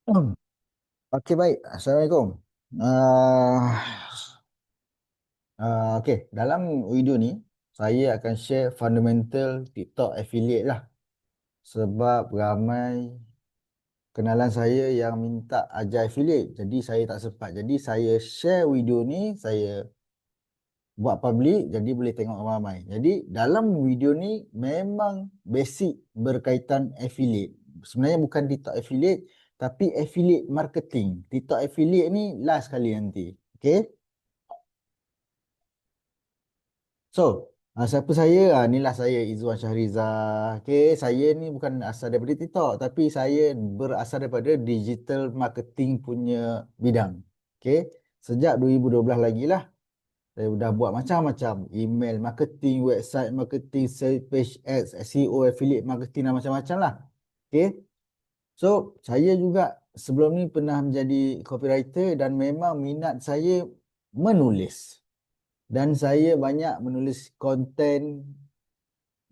Okey, baik. Assalamualaikum. Uh, okey, dalam video ni saya akan share fundamental TikTok affiliate lah. Sebab ramai kenalan saya yang minta ajar affiliate. Jadi saya tak sempat. Jadi saya share video ni, saya buat public jadi boleh tengok ramai-ramai. Jadi dalam video ni memang basic berkaitan affiliate. Sebenarnya bukan TikTok affiliate tapi affiliate marketing. TikTok affiliate ni last kali nanti. Okey? So, siapa saya? Inilah saya, Izzuan Syahriza. Okay, saya ni bukan asal daripada TikTok, tapi saya berasal daripada digital marketing punya bidang. Okay, sejak 2012 lagi lah, saya dah buat macam-macam. Email marketing, website marketing, sales page ads, SEO, affiliate marketing dan macam-macam lah. Okay, so saya juga sebelum ni pernah menjadi copywriter dan memang minat saya menulis. Dan saya banyak menulis konten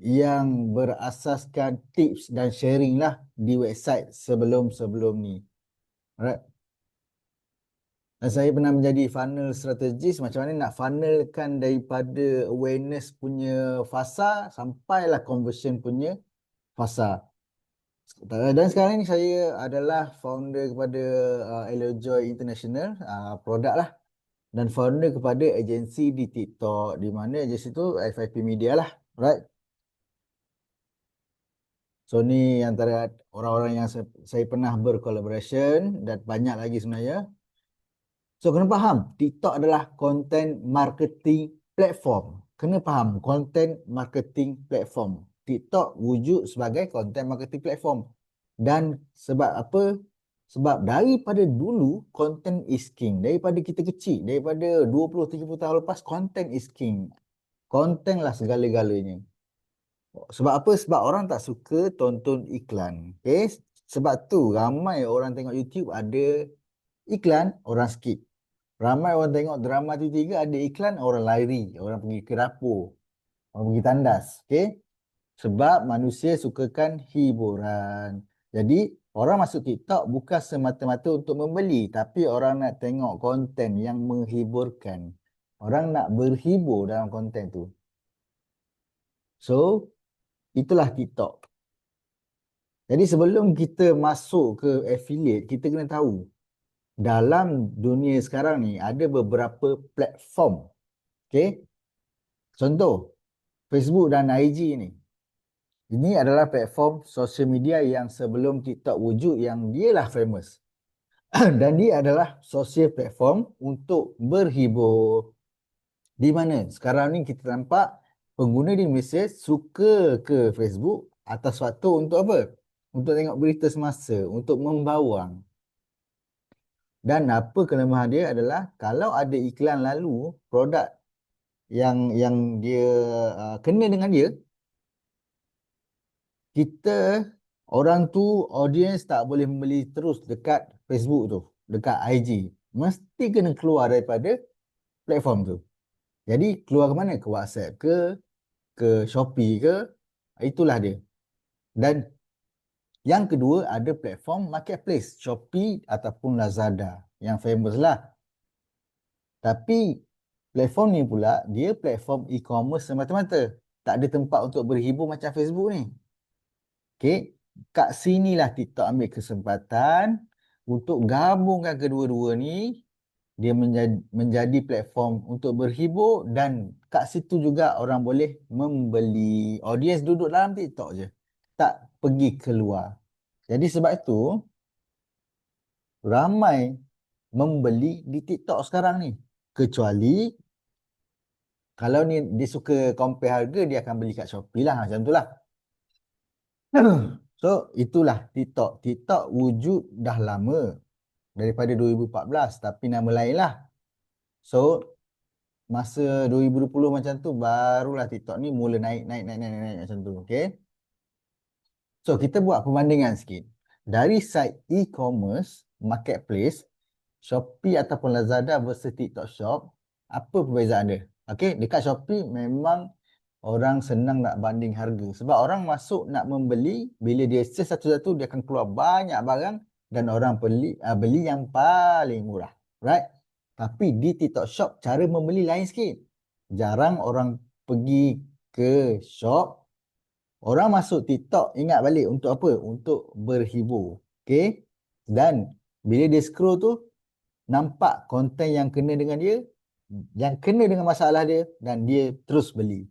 yang berasaskan tips dan sharing lah di website sebelum-sebelum ni. Alright. Dan saya pernah menjadi funnel strategist, macam mana nak funnelkan daripada awareness punya fasa sampailah conversion punya fasa. Dan sekarang ni saya adalah founder kepada Elojoy International produk lah, dan founder kepada agensi di TikTok, di mana agensi tu FIP Media lah. Right. So ni antara orang-orang yang saya pernah bercollaboration dan banyak lagi sebenarnya. So kena faham, TikTok adalah content marketing platform. Kena faham, content marketing platform. TikTok wujud sebagai content marketing platform. Dan sebab apa? Sebab daripada dulu, content is king. Daripada kita kecil, daripada 20-30 tahun lepas, content is king. Content lah segala-galanya. Sebab apa? Sebab orang tak suka tonton iklan. Okay? Sebab tu ramai orang tengok YouTube ada iklan, orang skip. Ramai orang tengok drama TV3 ada iklan, orang lari. Orang pergi ke dapur. Orang pergi tandas. Okay? Sebab manusia sukakan hiburan. Jadi orang masuk TikTok bukan semata-mata untuk membeli. Tapi orang nak tengok konten yang menghiburkan. Orang nak berhibur dalam konten tu. So, itulah TikTok. Jadi sebelum kita masuk ke affiliate, kita kena tahu dalam dunia sekarang ni ada beberapa platform. Okay? Contoh, Facebook dan IG ni. Ini adalah platform social media yang sebelum TikTok wujud yang dialah famous. Dan dia adalah social platform untuk berhibur. Di mana sekarang ni kita nampak pengguna di Malaysia suka ke Facebook atas faktor untuk apa? Untuk tengok berita semasa, untuk membawang. Dan apa kelemahan dia adalah kalau ada iklan lalu produk yang dia kena dengan dia, kita orang tu audience tak boleh membeli terus dekat Facebook tu, dekat IG. Mesti kena keluar daripada platform tu. Jadi keluar ke mana? Ke WhatsApp ke Shopee ke, itulah dia. Dan yang kedua ada platform marketplace, Shopee ataupun Lazada yang famous lah. Tapi platform ni pula dia platform e-commerce semata-mata. Tak ada tempat untuk berhibur macam Facebook ni. Okey, kat sinilah TikTok ambil kesempatan untuk gabungkan kedua-dua ni. Dia menjadi platform untuk berhibur dan kat situ juga orang boleh membeli. Audience duduk dalam TikTok je. Tak pergi keluar. Jadi sebab itu ramai membeli di TikTok sekarang ni. Kecuali kalau ni dia suka compare harga, dia akan beli kat Shopee lah. Macam tu lah. So, itulah TikTok. TikTok wujud dah lama. Daripada 2014. Tapi nama lain lah. So, masa 2020 macam tu, barulah TikTok ni mula naik macam tu. Okay. So, kita buat perbandingan sikit. Dari site e-commerce, marketplace, Shopee ataupun Lazada versus TikTok Shop, apa perbezaan dia? Okay, dekat Shopee memang orang senang nak banding harga. Sebab orang masuk nak membeli, bila dia search satu-satu, dia akan keluar banyak barang dan orang beli yang paling murah. Right? Tapi di TikTok Shop cara membeli lain sikit. Jarang orang pergi ke shop. Orang masuk TikTok ingat balik untuk apa? Untuk berhibur. Okay? Dan bila dia scroll tu, nampak konten yang kena dengan dia, yang kena dengan masalah dia, dan dia terus beli.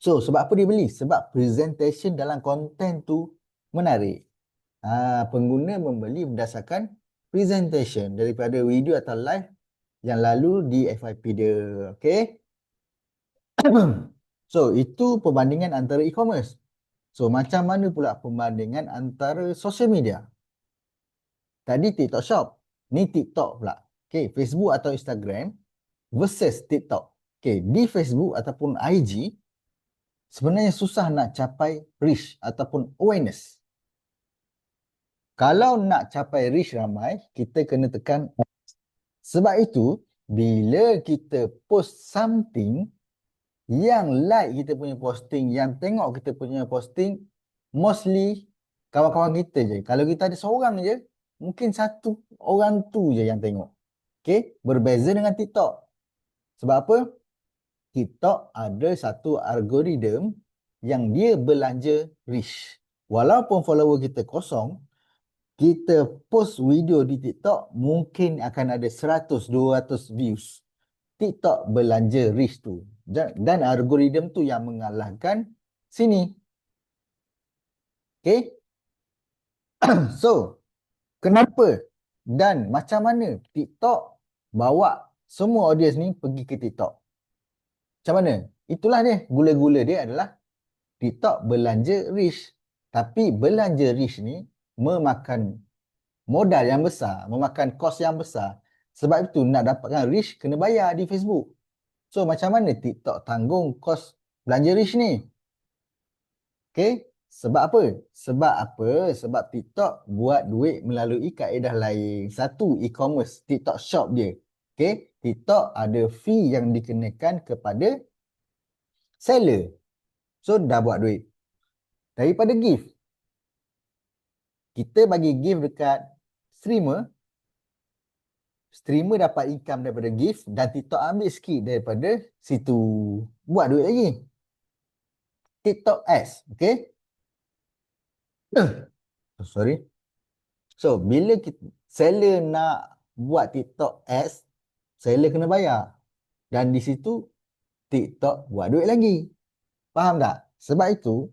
So, sebab apa dia beli? Sebab presentation dalam konten tu menarik. Pengguna membeli berdasarkan presentation daripada video atau live yang lalu di FYP dia. Okay? So, itu perbandingan antara e-commerce. So, macam mana pula perbandingan antara social media? Tadi TikTok Shop. Ni TikTok pula. Okay, Facebook atau Instagram versus TikTok. Okay, di Facebook ataupun IG, sebenarnya susah nak capai reach ataupun awareness. Kalau nak capai reach ramai, kita kena tekan. Sebab itu, bila kita post something, yang like kita punya posting, yang tengok kita punya posting, mostly kawan-kawan kita je. Kalau kita ada seorang je, mungkin satu orang tu je yang tengok. Okay? Berbeza dengan TikTok. Sebab apa? TikTok ada satu algoritma yang dia belanja reach. Walaupun follower kita kosong, kita post video di TikTok mungkin akan ada 100-200 views. TikTok belanja reach tu. Dan algoritma tu yang mengalahkan sini. Okay? So, kenapa dan macam mana TikTok bawa semua audience ni pergi ke TikTok? Macam mana? Itulah dia. Gula-gula dia adalah TikTok belanja reach. Tapi belanja reach ni memakan modal yang besar, memakan kos yang besar. Sebab itu nak dapatkan reach kena bayar di Facebook. So macam mana TikTok tanggung kos belanja reach ni? Okay? Sebab apa? Sebab apa? Sebab TikTok buat duit melalui kaedah lain. Satu, e-commerce, TikTok Shop dia. Okay? TikTok ada fee yang dikenakan kepada seller. So dah buat duit. Daripada gift, kita bagi gift dekat streamer, streamer dapat income daripada gift dan TikTok ambil sikit daripada situ. Buat duit lagi. TikTok Ads. Okay? Sorry. So, bila seller nak buat TikTok Ads, seller kena bayar. Dan di situ, TikTok buat duit lagi. Faham tak? Sebab itu,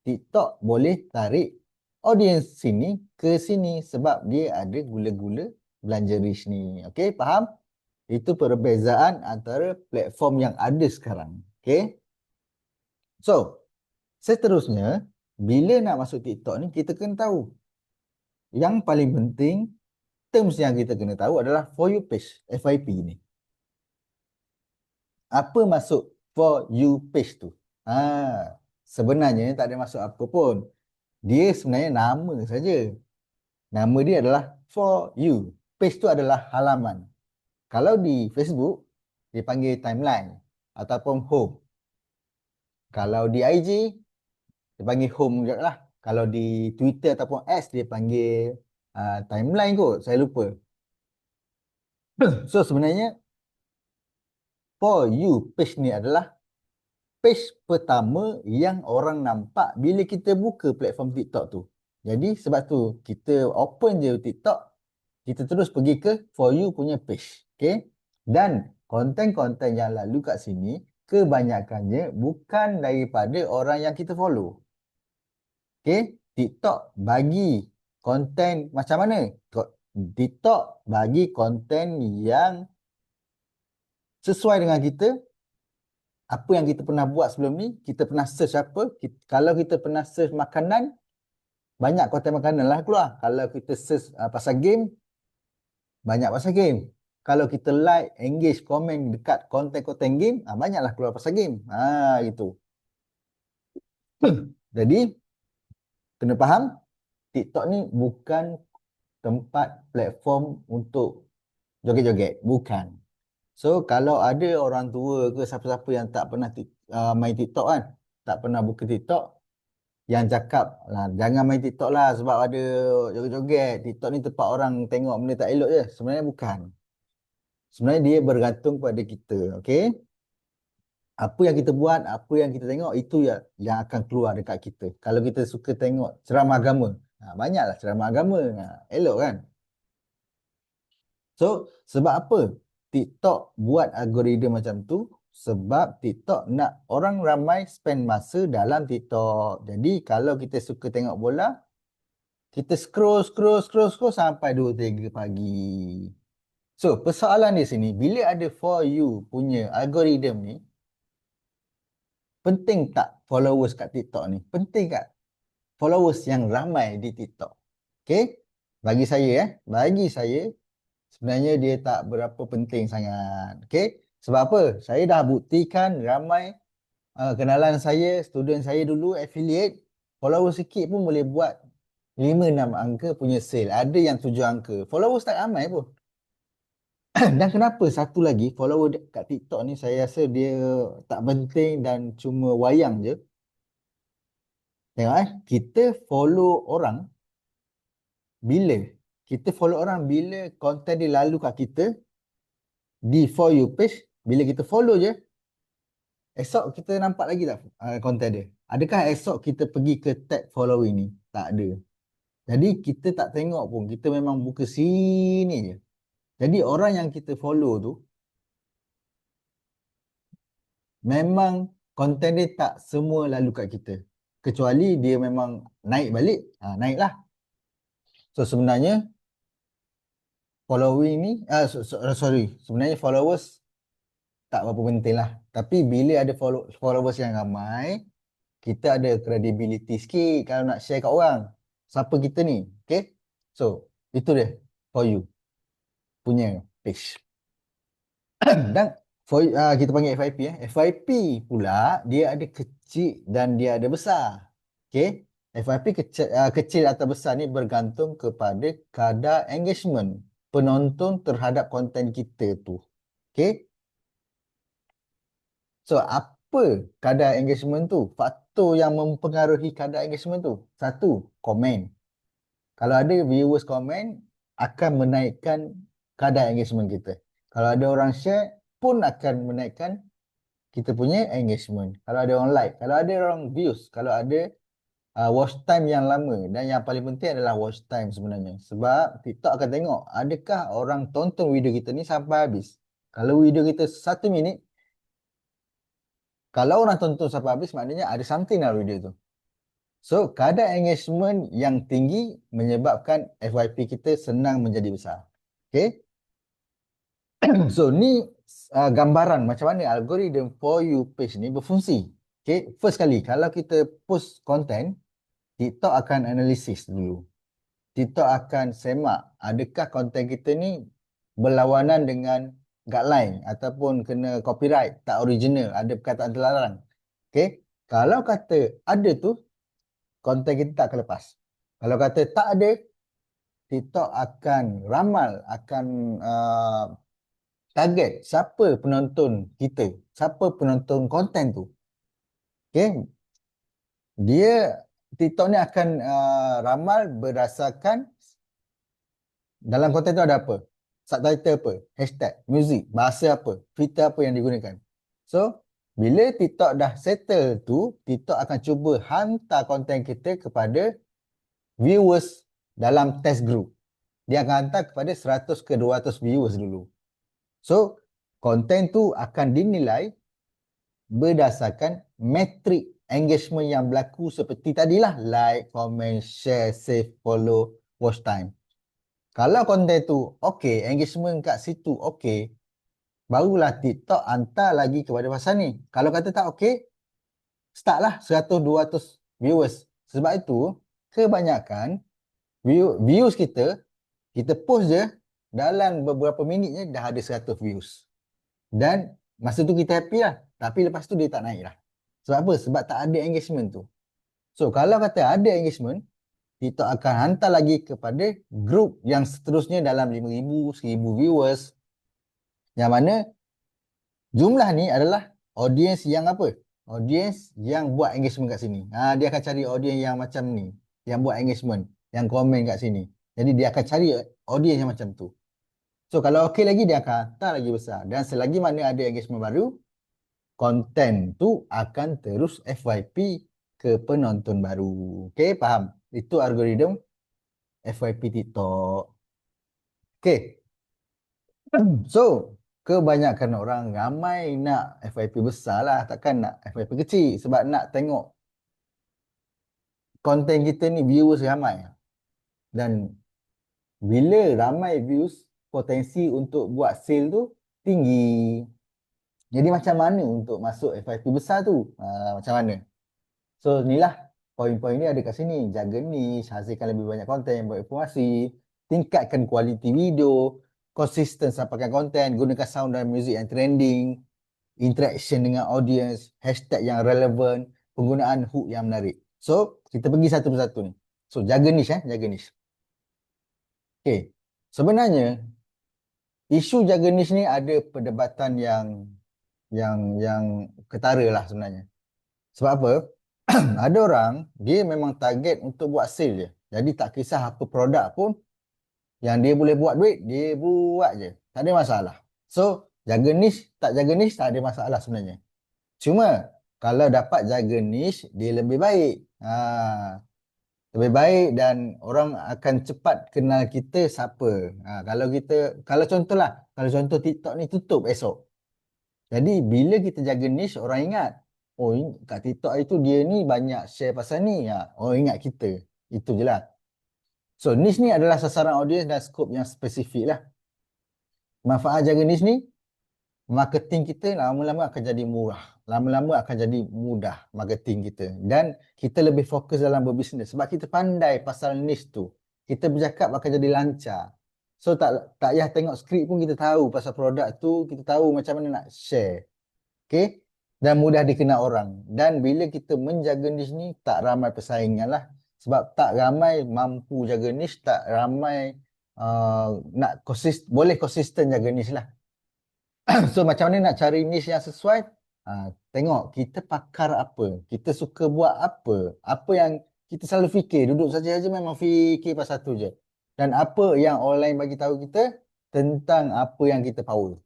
TikTok boleh tarik audience sini ke sini sebab dia ada gula-gula belanja reach ni. Okay, faham? Itu perbezaan antara platform yang ada sekarang. Okay? So, seterusnya, bila nak masuk TikTok ni, kita kena tahu. Yang paling penting, terms yang kita kena tahu adalah For You Page, FYP ni. Apa maksud For You Page tu? Sebenarnya tak ada maksud apa pun. Dia sebenarnya nama saja. Nama dia adalah For You. Page tu adalah halaman. Kalau di Facebook, dia panggil timeline ataupun home. Kalau di IG, dia panggil home juga lah. Kalau di Twitter ataupun X, dia panggil timeline kot. Saya lupa. So sebenarnya, For You page ni adalah page pertama yang orang nampak bila kita buka platform TikTok tu. Jadi sebab tu kita open je TikTok, kita terus pergi ke For You punya page. Okay? Dan konten-konten yang lalu kat sini kebanyakannya bukan daripada orang yang kita follow. Okay? TikTok bagi konten macam mana? TikTok bagi konten yang sesuai dengan kita. Apa yang kita pernah buat sebelum ni, kita pernah search apa. Kalau kita pernah search makanan, banyak konten makanan lah keluar. Kalau kita search pasal game, banyak pasal game. Kalau kita like, engage, komen dekat konten-konten game, banyaklah keluar pasal game. Gitu. Jadi, kena faham, TikTok ni bukan tempat platform untuk joget-joget. Bukan. So, kalau ada orang tua ke siapa-siapa yang tak pernah main TikTok kan, tak pernah buka TikTok, yang cakap lah, jangan main TikTok lah sebab ada joget-joget. TikTok ni tempat orang tengok benda tak elok je. Sebenarnya bukan. Sebenarnya dia bergantung pada kita. Okay? Apa yang kita buat, apa yang kita tengok, itu yang akan keluar dekat kita. Kalau kita suka tengok ceramah agama, banyaklah ceramah agama. Elok kan? So, sebab apa TikTok buat algoritma macam tu? Sebab TikTok nak orang ramai spend masa dalam TikTok. Jadi, kalau kita suka tengok bola, kita scroll sampai 2 3 pagi. So, persoalan di sini, bila ada For You punya algoritma ni, penting tak followers kat TikTok ni? Penting tak followers yang ramai di TikTok? Okay? Bagi saya, sebenarnya dia tak berapa penting sangat. Okay? Sebab apa? Saya dah buktikan ramai kenalan saya, student saya dulu, affiliate, followers sikit pun boleh buat 5 6 angka punya sale. Ada yang 7 angka. Followers tak ramai pun. Dan kenapa satu lagi follower kat TikTok ni saya rasa dia tak penting dan cuma wayang je. Tengok kita follow orang bila? Kita follow orang bila konten dia lalu kat kita di For You page. Bila kita follow je, esok kita nampak lagi tak konten dia? Adakah esok kita pergi ke tag following ni? Tak ada. Jadi kita tak tengok pun. Kita memang buka sini je. Jadi orang yang kita follow tu memang konten dia tak semua lalu kat kita. Kecuali dia memang naik balik, naiklah. So sebenarnya following ni, sorry, sebenarnya followers tak berapa penting lah. Tapi bila ada followers yang ramai, kita ada credibility sikit kalau nak share kat orang. Siapa kita ni, okay? So, itu dia For You punya page. Dan kita panggil FYP. FYP pula dia ada kecil dan dia ada besar. Okay? FYP kecil atau besar ni bergantung kepada kadar engagement penonton terhadap konten kita tu. Okay? So, apa kadar engagement tu? Faktor yang mempengaruhi kadar engagement tu. Satu, komen. Kalau ada viewers komen, akan menaikkan kadar engagement kita. Kalau ada orang share, pun akan menaikkan kita punya engagement. Kalau ada orang like, kalau ada orang views, kalau ada watch time yang lama. Dan yang paling penting adalah watch time sebenarnya. Sebab TikTok akan tengok, adakah orang tonton video kita ni sampai habis. Kalau video kita 1 minit, kalau orang tonton sampai habis, maknanya ada something dalam video tu. So, kadar engagement yang tinggi menyebabkan FYP kita senang menjadi besar. Okay? So, ni gambaran macam mana algoritma For You page ni berfungsi. Okay? First kali, kalau kita post content, TikTok akan analisis dulu. TikTok akan semak adakah konten kita ni berlawanan dengan guideline ataupun kena copyright, tak original, ada perkataan terlarang. Okay? Kalau kata ada tu, konten kita tak akan lepas. Kalau kata tak ada, TikTok akan ramal, akan target siapa penonton kita, siapa penonton konten tu. Okay? TikTok ni akan ramal berdasarkan dalam konten tu ada apa, subtitle apa, hashtag, muzik, bahasa apa, filter apa yang digunakan. So, bila TikTok dah settle tu, TikTok akan cuba hantar konten kita kepada viewers dalam test group. Dia akan hantar kepada 100 ke 200 viewers dulu. So, konten tu akan dinilai berdasarkan metrik engagement yang berlaku seperti tadilah, like, comment, share, save, follow, watch time. Kalau konten tu okey, engagement kat situ okey, barulah TikTok hantar lagi kepada pasal ni. Kalau kata tak okey, start lah 100-200 viewers. Sebab itu, kebanyakan views kita post je, dalam beberapa minit je dah ada 100 views. Dan masa tu kita happy lah. Tapi lepas tu dia tak naik lah. Sebab apa? Sebab tak ada engagement tu. So, kalau kata ada engagement, TikTok akan hantar lagi kepada grup yang seterusnya dalam 5,000, 1,000 viewers. Yang mana jumlah ni adalah audience yang apa? audience yang buat engagement kat sini. Dia akan cari audience yang macam ni, yang buat engagement, yang komen kat sini. Jadi dia akan cari audience yang macam tu. So kalau okey lagi dia akan hantar lagi besar. Dan selagi mana ada engagement baru, konten tu akan terus FYP ke penonton baru. Okey, faham? Itu algoritma FYP TikTok. Okey. So, kebanyakan orang ramai nak FYP besar lah. Takkan nak FYP kecil. Sebab nak tengok konten kita ni viewers ramai. Dan bila ramai views, potensi untuk buat sale tu tinggi. Jadi macam mana untuk masuk FYP besar tu? Macam mana? So, inilah poin-poin ni ada kat sini. Jaga niche, hasilkan lebih banyak konten, buat informasi, tingkatkan kualiti video, konsisten sampaikan konten, gunakan sound dan music yang trending, interaction dengan audience, hashtag yang relevan, penggunaan hook yang menarik. So, kita pergi satu persatu ni. So, jaga niche jaga niche. Okay. Sebenarnya, isu jaga niche ni ada perdebatan yang ketara lah sebenarnya. Sebab apa? Ada orang, dia memang target untuk buat sale je. Jadi tak kisah apa produk pun, yang dia boleh buat duit, dia buat je. Tak ada masalah. So, jaga niche, tak jaga niche, tak ada masalah sebenarnya. Cuma, kalau dapat jaga niche, dia lebih baik. Lebih baik dan orang akan cepat kenal kita siapa. Kalau contohlah, kalau contoh TikTok ni tutup esok. Jadi, bila kita jaga niche, orang ingat, oh, kat TikTok itu dia ni banyak share pasal ni. Orang ingat kita. Itu je lah. So, niche ni adalah sasaran audiens dan skop yang spesifik lah. Manfaat jaga niche ni, marketing kita lama-lama akan jadi murah. Lama-lama akan jadi mudah marketing kita. Dan kita lebih fokus dalam berbisnes. Sebab kita pandai pasal niche tu. Kita bercakap akan jadi lancar. So, tak payah tengok skrip pun kita tahu pasal produk tu. Kita tahu macam mana nak share. Okay? Dan mudah dikenal orang. Dan bila kita menjaga niche ni, tak ramai persaingan lah. Sebab tak ramai mampu jaga niche, tak ramai boleh konsisten jaga niche lah. So macam mana nak cari niche yang sesuai? Tengok kita pakar apa, kita suka buat apa yang kita selalu fikir, duduk saja memang fikir pasal tu je. Dan apa yang orang lain bagi tahu kita tentang apa yang kita power.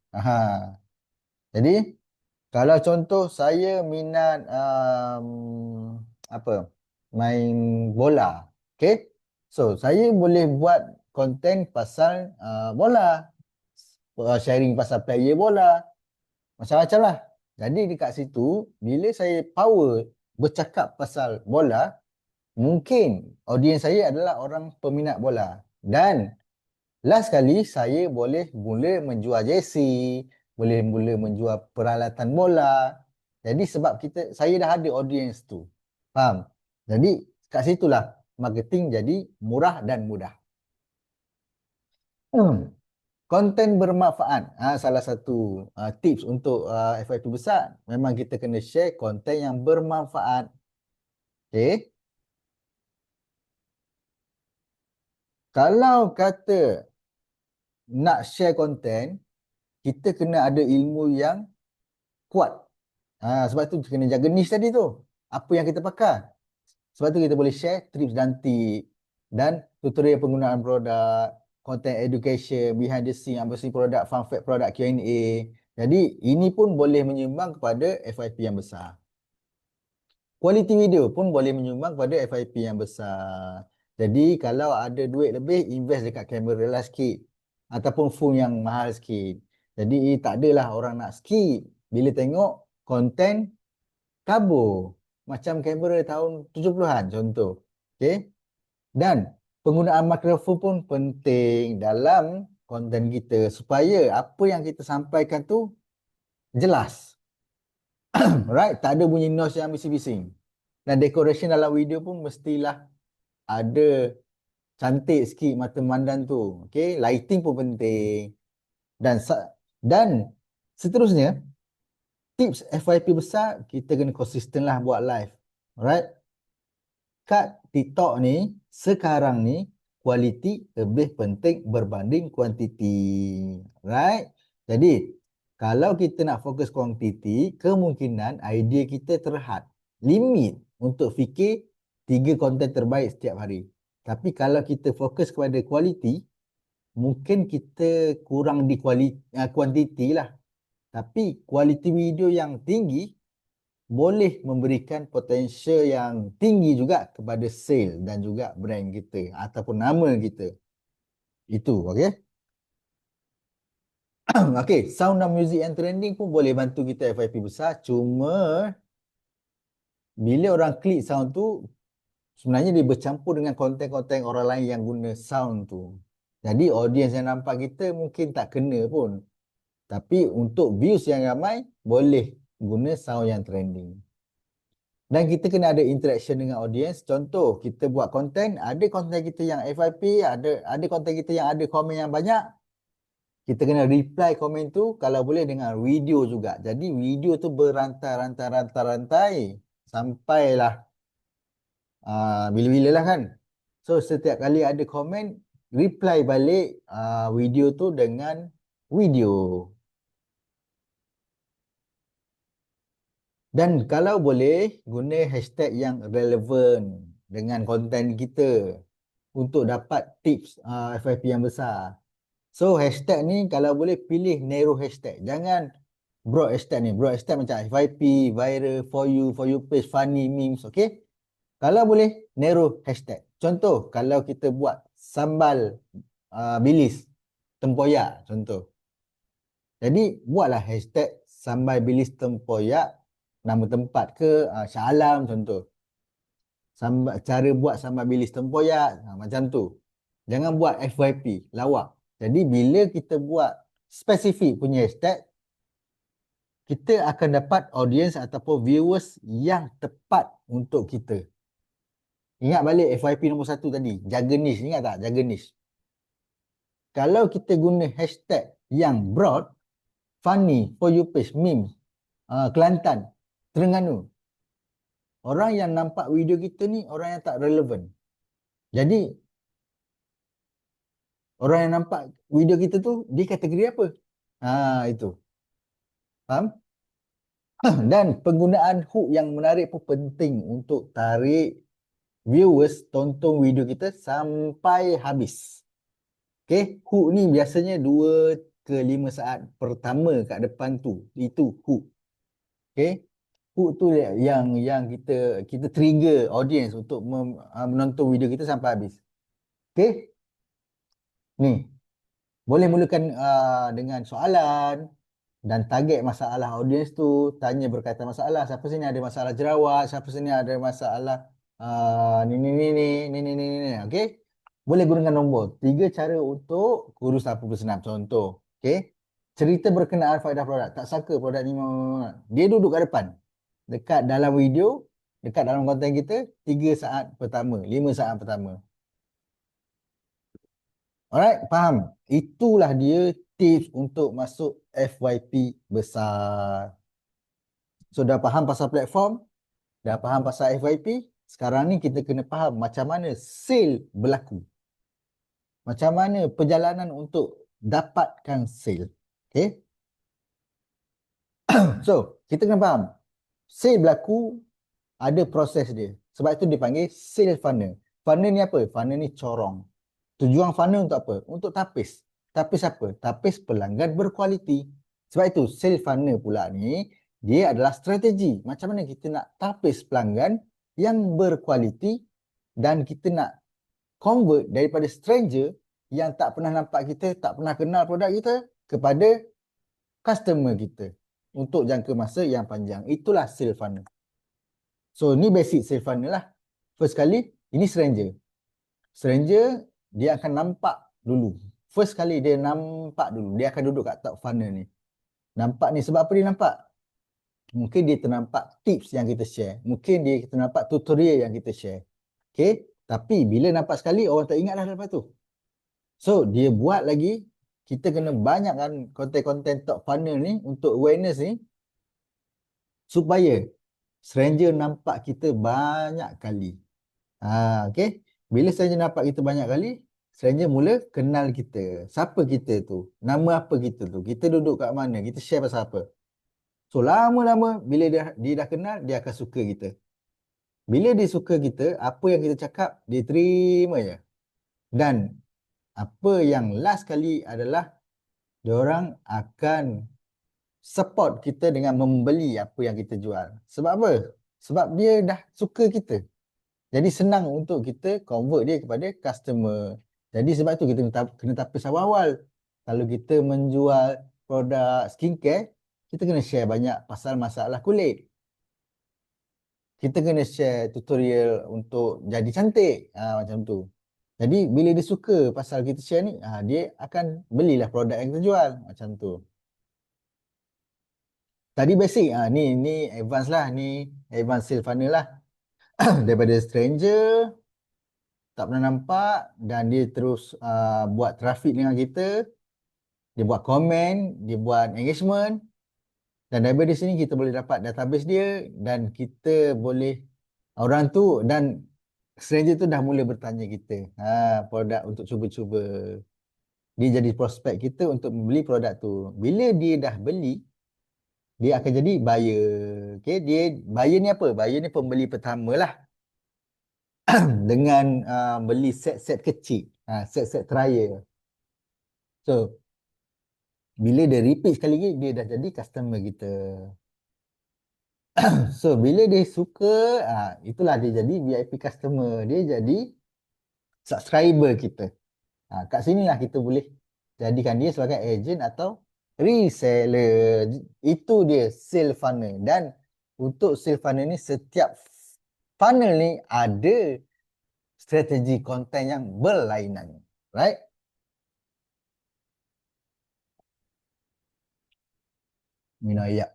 Jadi kalau contoh saya minat main bola, okay? So saya boleh buat konten pasal bola, sharing pasal player bola, macam-macam lah. Jadi dekat situ, bila saya power bercakap pasal bola, mungkin audiens saya adalah orang peminat bola. Dan last kali saya boleh mula menjual jersey, boleh mula menjual peralatan bola. Jadi sebab saya dah ada audiens tu. Faham? Jadi kat situlah marketing jadi murah dan mudah. Konten bermanfaat. Salah satu tips untuk FYP besar, memang kita kena share konten yang bermanfaat. Okay. Kalau kata nak share konten, kita kena ada ilmu yang kuat. Sebab tu kena jaga niche tadi tu. Apa yang kita pakar. Sebab tu kita boleh share tips dan tip dan tutorial penggunaan produk, content education, behind the scene, apa sih produk, fun fact produk, Q&A. Jadi ini pun boleh menyumbang kepada FYP yang besar. Kualiti video pun boleh menyumbang kepada FYP yang besar. Jadi kalau ada duit lebih, invest dekat kamera lah sikit. Ataupun phone yang mahal sikit. Jadi tak adalah orang nak skip bila tengok konten kabur. Macam kamera tahun 70-an contoh. Okay? Dan penggunaan mikrofon pun penting dalam konten kita supaya apa yang kita sampaikan tu jelas. Right? Tak ada bunyi noise yang bising-bising. Dan decoration dalam video pun mestilah ada cantik sikit mata memandang tu. Okay? Lighting pun penting. Dan seterusnya, tips FYP besar, kita kena konsisten lah buat live. Alright? Kat TikTok ni, sekarang ni, kualiti lebih penting berbanding kuantiti. Right? Jadi, Kalau kita nak fokus kuantiti, kemungkinan idea kita terhad. Limit untuk fikir 3 konten terbaik setiap hari. Tapi kalau kita fokus kepada kualiti, mungkin kita kurang di kuantiti lah. Tapi kualiti video yang tinggi boleh memberikan potensial yang tinggi juga kepada sale dan juga brand kita ataupun nama kita. Itu, okey? Okey, sound dan music yang trending pun boleh bantu kita FYP besar. Cuma bila orang klik sound tu, sebenarnya dia bercampur dengan konten-konten orang lain yang guna sound tu. Jadi audience yang nampak kita mungkin tak kena pun. Tapi untuk views yang ramai, boleh guna sound yang trending. Dan kita kena ada interaction dengan audience. Contoh, kita buat konten, ada konten kita yang FYP, ada konten kita yang ada komen yang banyak. Kita kena reply komen tu kalau boleh dengan video juga. Jadi video tu berantai-rantai sampailah bila-bila lah kan. So setiap kali ada komen, reply balik video tu dengan video. Dan kalau boleh, guna hashtag yang relevan dengan konten kita untuk dapat tips FYP yang besar. So hashtag ni kalau boleh pilih narrow hashtag. Jangan broad hashtag ni. Broad hashtag macam FYP, viral, for you page, funny, memes, okay? Kalau boleh narrow hashtag. Contoh kalau kita buat sambal bilis tempoyak contoh. Jadi buatlah hashtag sambal bilis tempoyak, nama tempat ke Shah Alam contoh. Cara buat sambal bilis tempoyak macam tu. Jangan buat FYP, lawak. Jadi bila kita buat spesifik punya hashtag, kita akan dapat audience ataupun viewers yang tepat untuk kita. Ingat balik FYP nombor 1 tadi, jaga niche. Ingat tak? Jaga niche. Kalau kita guna hashtag yang broad, funny, for you page, memes, Kelantan, Terengganu, orang yang nampak video kita ni orang yang tak relevan. Jadi orang yang nampak video kita tu dia kategori apa? Itu. Faham? Dan penggunaan hook yang menarik pun penting untuk tarik viewers tonton video kita sampai habis. Okay, hook ni biasanya 2 ke 5 saat pertama kat depan tu. Itu hook. Okay, hook tu yang kita trigger audience untuk menonton video kita sampai habis. Okay, ni boleh mulakan dengan soalan dan target masalah audience tu, tanya berkaitan masalah. Siapa sini ada masalah jerawat, siapa sini ada masalah ni. Okey. Boleh gunakan nombor. 3 cara untuk kurus tanpa bersenam. Contoh. Okey. Cerita berkenaan faedah produk. Tak sangka produk ni dia duduk kat depan. Dekat dalam video, dekat dalam konten kita 3 saat pertama, 5 saat pertama. Alright, faham? Itulah dia tips untuk masuk FYP besar. So dah faham pasal platform, dah faham pasal FYP, sekarang ni kita kena faham macam mana sale berlaku. Macam mana perjalanan untuk dapatkan sale. Okay? So, kita kena faham. Sale berlaku, ada proses dia. Sebab itu dipanggil sale funnel. Funnel ni apa? Funnel ni corong. Tujuan funnel untuk apa? Untuk tapis. Tapis apa? Tapis pelanggan berkualiti. Sebab itu sale funnel pula ni, dia adalah strategi. Macam mana kita nak tapis pelanggan yang berkualiti dan kita nak convert daripada stranger yang tak pernah nampak kita, tak pernah kenal produk kita kepada customer kita untuk jangka masa yang panjang. Itulah sale funnel. So, ni basic sale funnel lah. First kali, ini stranger. Stranger, dia akan nampak dulu. First kali dia nampak dulu. Dia akan duduk kat top funnel ni. Nampak ni sebab apa dia nampak? Mungkin dia ternampak tips yang kita share. Mungkin dia ternampak tutorial yang kita share. Okay? Tapi bila nampak sekali, orang tak ingat dah lepas tu. So, dia buat lagi. Kita kena banyakkan konten-konten top funnel ni untuk awareness ni. Supaya stranger nampak kita banyak kali. Okay? Bila stranger nampak kita banyak kali, Stranger mula kenal kita. Siapa kita tu? Nama apa kita tu? Kita duduk kat mana? Kita share pasal apa? So lama-lama bila dia dah kenal, dia akan suka kita. Bila dia suka kita, apa yang kita cakap, dia terima je. Dan apa yang last kali adalah diorang akan support kita dengan membeli apa yang kita jual. Sebab apa? Sebab dia dah suka kita. Jadi senang untuk kita convert dia kepada customer. Jadi sebab tu kita kena tapis awal-awal. Kalau kita menjual produk skincare, kita kena share banyak pasal masalah kulit. Kita kena share tutorial untuk jadi cantik. Macam tu. Jadi bila dia suka pasal kita share ni, dia akan belilah produk yang kita jual. Macam tu. Tadi basic, ni advance lah. Ni advance sale funnel lah. Daripada stranger, tak pernah nampak dan dia terus buat traffic dengan kita, dia buat komen, dia buat engagement dan daripada sini kita boleh dapat database dia dan kita boleh orang tu dan stranger tu dah mula bertanya kita produk untuk cuba-cuba. Dia jadi prospek kita untuk membeli produk tu. Bila dia dah beli, dia akan jadi buyer. Okay, dia buyer ni apa? Buyer ni pembeli pertama lah. Dengan beli set-set kecil, set-set trial. So, bila dia repeat sekali lagi, dia dah jadi customer kita. So, bila dia suka, itulah dia jadi VIP customer. Dia jadi subscriber kita. Kat sinilah kita boleh jadikan dia sebagai agent atau reseller. Itu dia sale funnel. Dan untuk sale funnel ni, setiap funnel ni ada strategi konten yang berlainan. Right? Minaya.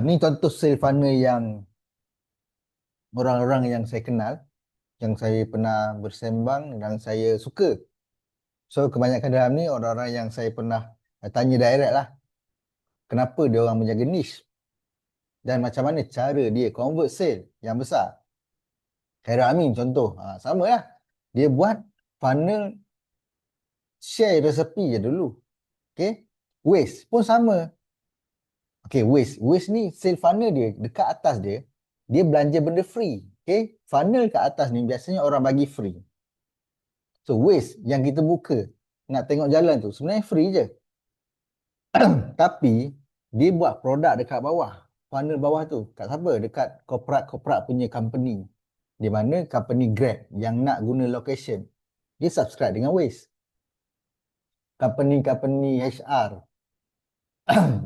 Ni contoh sale funnel yang orang-orang yang saya kenal, yang saya pernah bersembang dan saya suka. So kebanyakan dalam ni orang-orang yang saya pernah tanya direct lah. Kenapa dia orang menjaga niche dan macam mana cara dia convert sale yang besar. Khairul Amin contoh, sama lah. Dia buat funnel share resepi je dulu. Okay. Waste pun sama. Okay, Waze ni sale funnel dia dekat atas dia, dia belanja benda free. Okay, funnel kat atas ni biasanya orang bagi free. So Waze yang kita buka nak tengok jalan tu sebenarnya free je. Tapi dia buat produk dekat bawah. Funnel bawah tu kat siapa? Dekat corporate punya company. Di mana company Grab yang nak guna location, dia subscribe dengan Waze. Company HR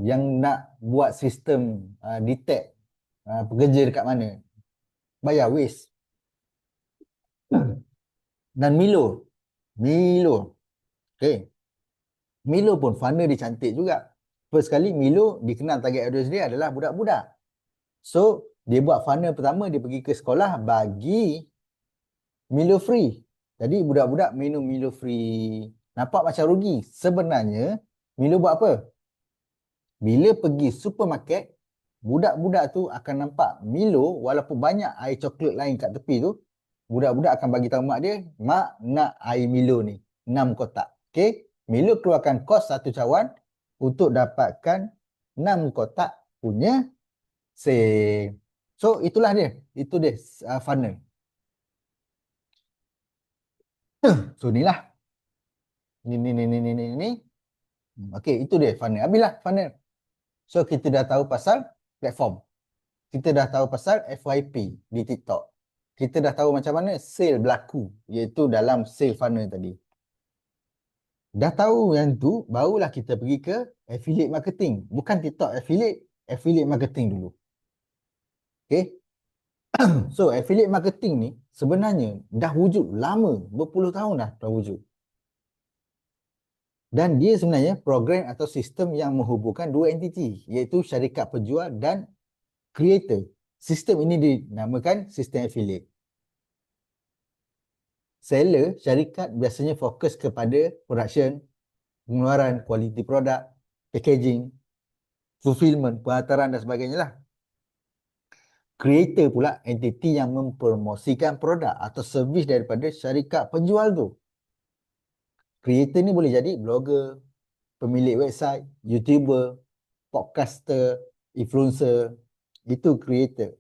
yang nak buat sistem detect pekerja dekat mana, bayar Waze. Dan Milo. Okay. Milo pun funnel dia cantik juga. First kali Milo dikenal target audience dia adalah budak-budak. So, dia buat funnel pertama, dia pergi ke sekolah bagi Milo free. Jadi budak-budak minum Milo free. Nampak macam rugi. Sebenarnya Milo buat apa? Bila pergi supermarket, budak-budak tu akan nampak Milo walaupun banyak air coklat lain kat tepi tu, budak-budak akan bagi tahu mak dia, mak nak air Milo ni 6 kotak. Okey, Milo keluarkan kos 1 cawan untuk dapatkan 6 kotak punya sale. So itulah dia. Itu dia funnel. So inilah. Ni. Okey, itu dia funnel. Habislah funnel. So kita dah tahu pasal platform. Kita dah tahu pasal FYP di TikTok. Kita dah tahu macam mana sale berlaku, iaitu dalam sale funnel tadi. Dah tahu yang tu, barulah kita pergi ke affiliate marketing. Bukan TikTok affiliate marketing dulu. Okay. So affiliate marketing ni sebenarnya dah wujud lama, berpuluh tahun dah wujud. Dan dia sebenarnya program atau sistem yang menghubungkan dua entiti, iaitu syarikat penjual dan creator. Sistem ini dinamakan sistem affiliate. Seller, syarikat biasanya fokus kepada production, pengeluaran, kualiti produk, packaging, fulfillment, penghantaran dan sebagainya lah. Creator pula entiti yang mempromosikan produk atau servis daripada syarikat penjual tu. Creator ni boleh jadi blogger, pemilik website, YouTuber, podcaster, influencer. Itu creator.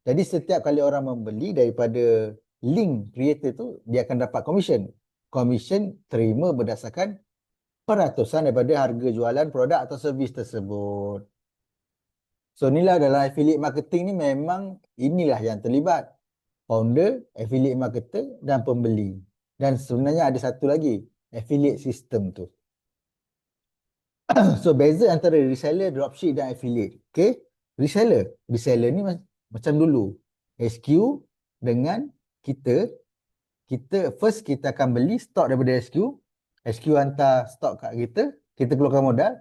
Jadi setiap kali orang membeli daripada link creator tu, dia akan dapat commission. Commission terima berdasarkan peratusan daripada harga jualan produk atau servis tersebut. So inilah dalam affiliate marketing ni memang inilah yang terlibat. Founder, affiliate marketer dan pembeli. Dan sebenarnya ada satu lagi, affiliate system tu. So beza antara reseller, dropship dan affiliate. Okay, reseller ni macam dulu. HQ dengan kita, first kita akan beli stok daripada HQ. HQ hantar stok kat kita keluarkan modal.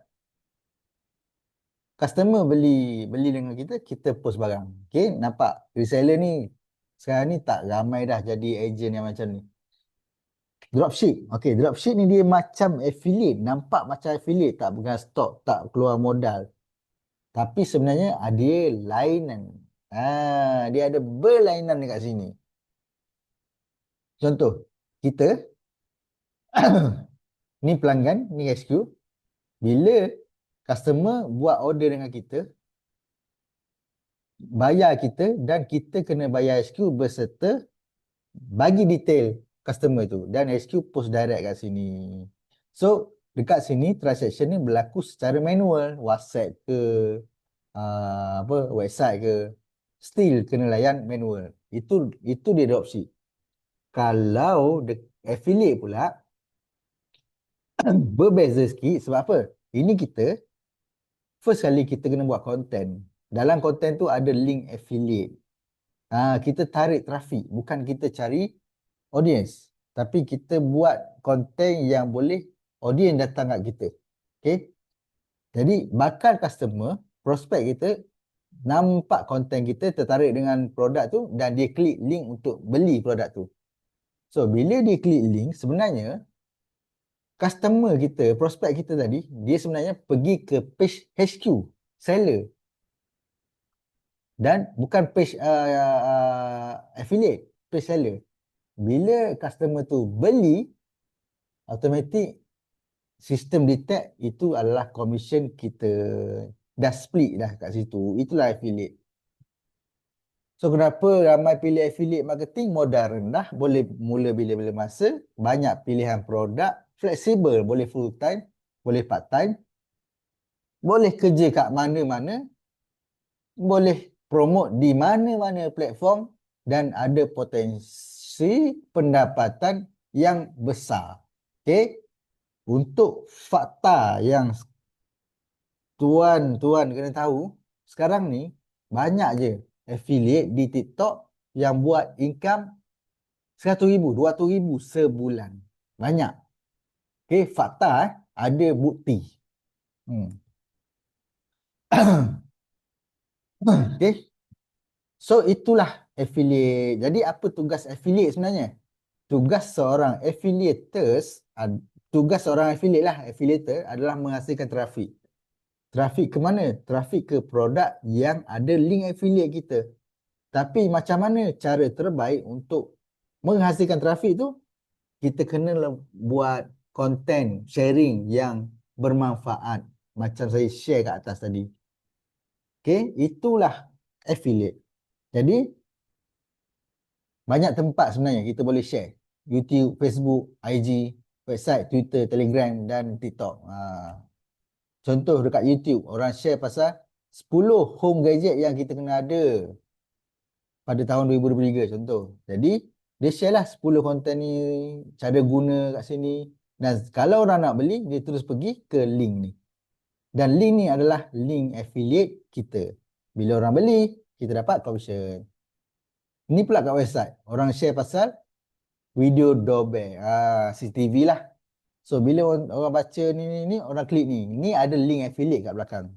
Customer beli dengan kita, kita post barang. Okay, nampak reseller ni sekarang ni tak ramai dah jadi agent yang macam ni. Dropship. Okay, dropship ni dia macam affiliate. Nampak macam affiliate, tak pegang stok, tak keluar modal. Tapi sebenarnya ada lainan. Dia ada berlainan dekat sini. Contoh, kita ni pelanggan, ni HQ. Bila customer buat order dengan kita, bayar kita dan kita kena bayar HQ berserta bagi detail customer tu. Dan HQ post direct kat sini. So, dekat sini transaction ni berlaku secara manual. WhatsApp ke, website ke, still kena layan manual. Itu dia dropship. Kalau affiliate pula berbeza sikit sebab apa? Ini kita first kali kita kena buat konten. Dalam konten tu ada link affiliate. Kita tarik trafik, bukan kita cari audience. Tapi kita buat konten yang boleh audience datang kat kita. Okay? Jadi bakal customer, prospek kita nampak konten kita, tertarik dengan produk tu dan dia klik link untuk beli produk tu. So bila dia klik link, sebenarnya customer kita, prospek kita tadi, dia sebenarnya pergi ke page HQ seller dan bukan page affiliate, page seller. Bila customer tu beli, automatik sistem detect itu adalah commission kita. Dah split dah kat situ. Itulah affiliate. So kenapa ramai pilih affiliate marketing? Modal rendah, boleh mula bila-bila masa, banyak pilihan produk, fleksibel, boleh full time, boleh part time, boleh kerja kat mana-mana, boleh promote di mana-mana platform dan ada potensi pendapatan yang besar. Okay? Untuk fakta yang tuan-tuan kena tahu, sekarang ni banyak je affiliate di TikTok yang buat income 100,000, 200,000 sebulan. Banyak. Okay, fakta ada bukti. Okay. So itulah affiliate. Jadi apa tugas affiliate sebenarnya? Tugas seorang affiliate lah, affiliator adalah menghasilkan trafik. Trafik ke mana? Trafik ke produk yang ada link affiliate kita. Tapi macam mana cara terbaik untuk menghasilkan trafik tu? Kita kena buat konten sharing yang bermanfaat. Macam saya share kat atas tadi. Okay, itulah affiliate. Jadi, banyak tempat sebenarnya kita boleh share. YouTube, Facebook, IG, website, Twitter, Telegram dan TikTok. Contoh dekat YouTube, orang share pasal 10 home gadget yang kita kena ada pada tahun 2023 contoh. Jadi, dia share lah 10 konten ni, cara guna kat sini. Dan kalau orang nak beli, dia terus pergi ke link ni. Dan link ni adalah link affiliate kita. Bila orang beli, kita dapat commission. Ni pula kat website. Orang share pasal video doorbell. CCTV lah. So, bila orang baca ni, orang klik ni. Ni ada link affiliate kat belakang.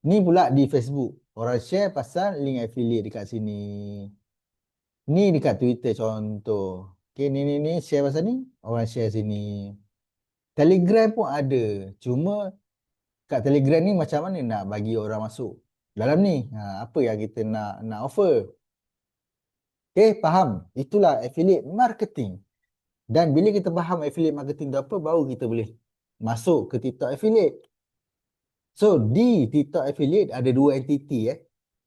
Ni pula di Facebook. Orang share pasal link affiliate dekat sini. Ni dekat Twitter contoh. Okay, ni share pasal ni. Orang share sini. Telegram pun ada. Cuma kat Telegram ni macam mana nak bagi orang masuk. dalam ni. Apa yang kita nak offer. Okay, faham? Itulah affiliate marketing. Dan bila kita faham affiliate marketing tu apa, baru kita boleh masuk ke TikTok affiliate. So, di TikTok affiliate ada dua entiti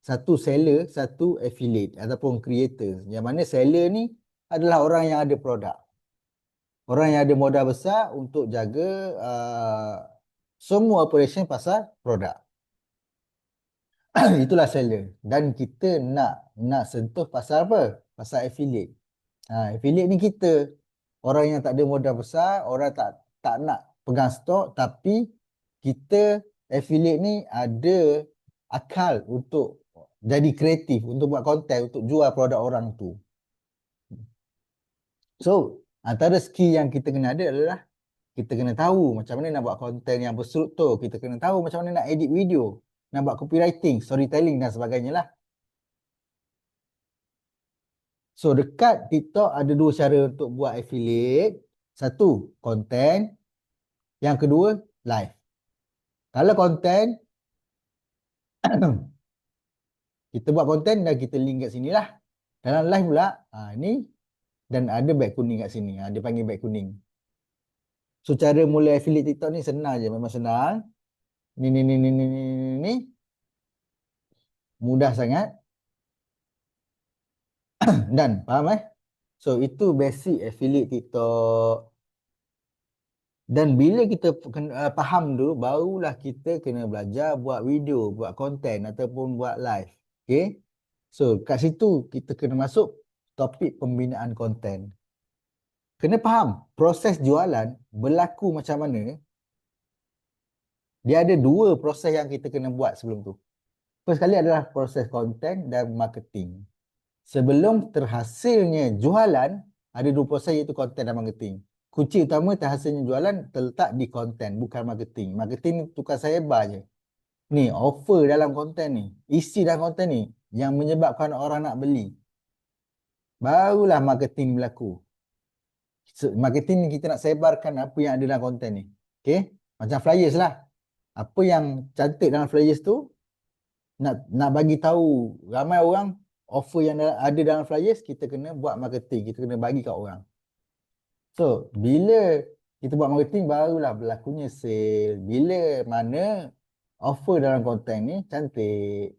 Satu seller, satu affiliate ataupun creator. Yang mana seller ni adalah orang yang ada produk. Orang yang ada modal besar untuk jaga semua operation pasal produk. Itulah seller. Dan kita nak sentuh pasal apa? Pasal affiliate. Affiliate ni kita. Orang yang tak ada modal besar, orang tak nak pegang stok, tapi kita affiliate ni ada akal untuk jadi kreatif, untuk buat konten, untuk jual produk orang tu. So, antara skill yang kita kena ada adalah kita kena tahu macam mana nak buat konten yang berstruktur, kita kena tahu macam mana nak edit video, nak buat copywriting, storytelling dan sebagainya lah. So, dekat TikTok ada dua cara untuk buat affiliate. Satu, konten. Yang kedua, live. Kalau konten, kita buat konten dan kita link kat sini lah. Dalam live pula, ni dan ada beg kuning kat sini. Dia panggil beg kuning. So, cara mula affiliate TikTok ni senang je. Memang senang. Ni. Mudah sangat. Dan, faham So, itu basic affiliate TikTok. Dan bila kita faham dulu, barulah kita kena belajar buat video, buat konten ataupun buat live. Okay? So, kat situ kita kena masuk topik pembinaan konten. Kena faham proses jualan berlaku macam mana. Dia ada dua proses yang kita kena buat sebelum tu. First sekali adalah proses konten dan marketing. Sebelum terhasilnya jualan, ada dua proses iaitu konten dan marketing. Kunci utama terhasilnya jualan terletak di konten, bukan marketing. Marketing ni tukar sebar je. Ni, offer dalam konten ni, isi dalam konten ni yang menyebabkan orang nak beli. Barulah marketing berlaku. Marketing ni kita nak sebarkan apa yang ada dalam konten ni. Okay? Macam flyers lah. Apa yang cantik dalam flyers tu, nak bagi tahu ramai orang offer yang ada dalam flyers, kita kena buat marketing. Kita kena bagi kat orang. So, bila kita buat marketing, barulah berlakunya sale. Bila mana offer dalam konten ni cantik.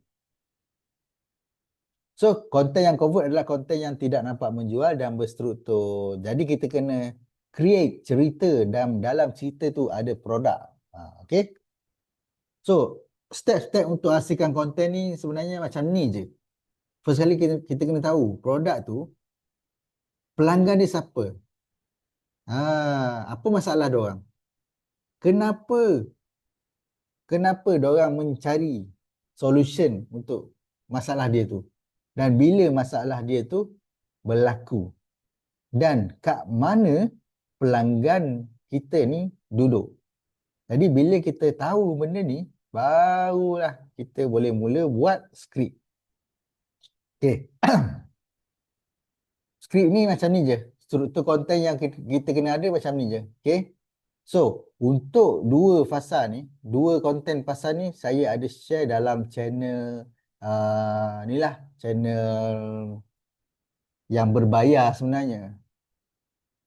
So, konten yang convert adalah konten yang tidak nampak menjual dan berstruktur. Jadi, kita kena create cerita dan dalam cerita tu ada produk. Okay? So, step-step untuk hasilkan konten ni sebenarnya macam ni je. First kali kita kena tahu produk tu, pelanggan dia siapa? Apa masalah diorang? Kenapa diorang mencari solution untuk masalah dia tu? Dan bila masalah dia tu berlaku? Dan kat mana pelanggan kita ni duduk? Jadi bila kita tahu benda ni, barulah kita boleh mula buat skrip. Okay. Skrip ni macam ni je. Struktur konten yang kita kena ada macam ni je. Okay. So, untuk dua fasa ni, dua konten fasa ni, saya ada share dalam channel ni lah. Channel yang berbayar sebenarnya.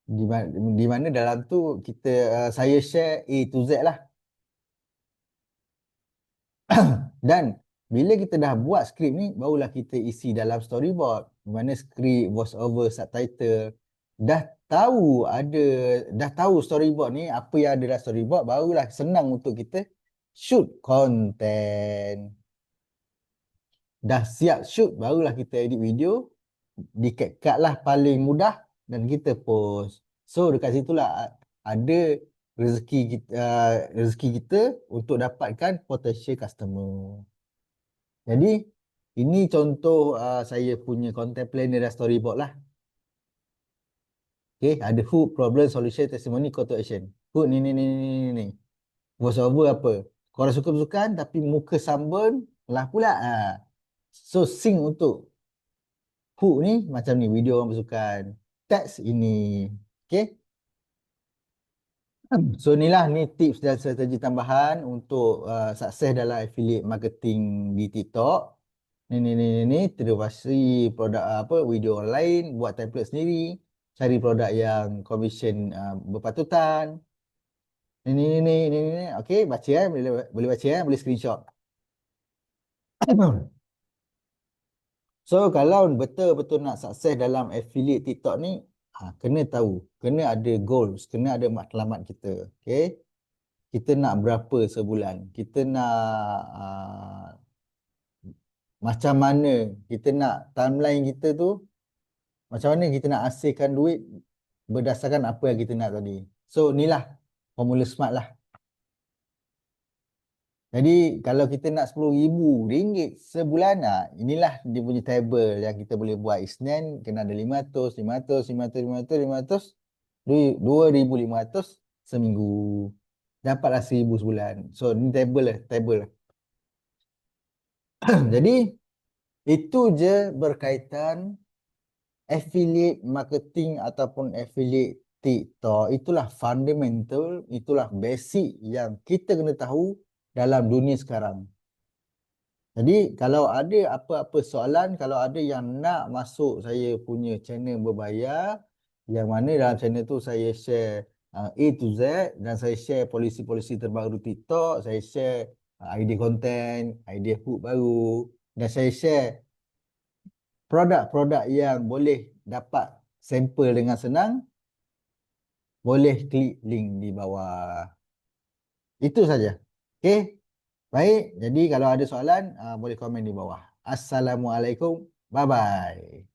Di mana dalam tu saya share A to Z lah. Dan bila kita dah buat skrip ni, barulah kita isi dalam storyboard. Di mana skrip, voice over, subtitle. Dah tahu storyboard ni, apa yang ada dalam storyboard, barulah senang untuk kita shoot konten. Dah siap shoot, barulah kita edit video. Di CapCut lah paling mudah dan kita post. So dekat situlah ada rezeki kita untuk dapatkan potential customer. Jadi ini contoh saya punya content planner dan storyboard lah. Okay, ada hook, problem, solution, testimony, call to action. Hook ni. Voice over apa? Korang suka-sukan tapi muka sunburn lah pula. So sync untuk hook ni macam ni, video orang bersukan. Teks ini. Okay. So inilah ni tips dan strategi tambahan untuk sukses dalam affiliate marketing di TikTok. Ni terpasti produk apa video orang lain, buat template sendiri, cari produk yang commission berpatutan. Ni. Okey, baca boleh boleh baca boleh screenshot. So kalau betul-betul nak sukses dalam affiliate TikTok ni, kena tahu, kena ada goals, kena ada matlamat kita. Okey. Kita nak berapa sebulan? Kita nak macam mana kita nak timeline kita tu, macam mana kita nak hasilkan duit berdasarkan apa yang kita nak tadi. So inilah formula smart lah. Jadi kalau kita nak RM10,000 sebulan, inilah dia punya table yang kita boleh buat. Isnin kena ada 500, 500, 500, 500, 500, 2,500 seminggu. Dapatlah 1,000 sebulan. So ni table lah, table lah. Jadi itu je berkaitan affiliate marketing ataupun affiliate TikTok. Itulah fundamental, itulah basic yang kita kena tahu dalam dunia sekarang. Jadi kalau ada apa-apa soalan, kalau ada yang nak masuk saya punya channel berbayar, yang mana dalam channel tu saya share A to Z, dan saya share polisi-polisi terbaru TikTok, saya share idea konten, idea hook baru, dan saya share produk-produk yang boleh dapat sampel dengan senang, boleh klik link di bawah. Itu saja. Okey. Baik, jadi kalau ada soalan boleh komen di bawah. Assalamualaikum. Bye bye.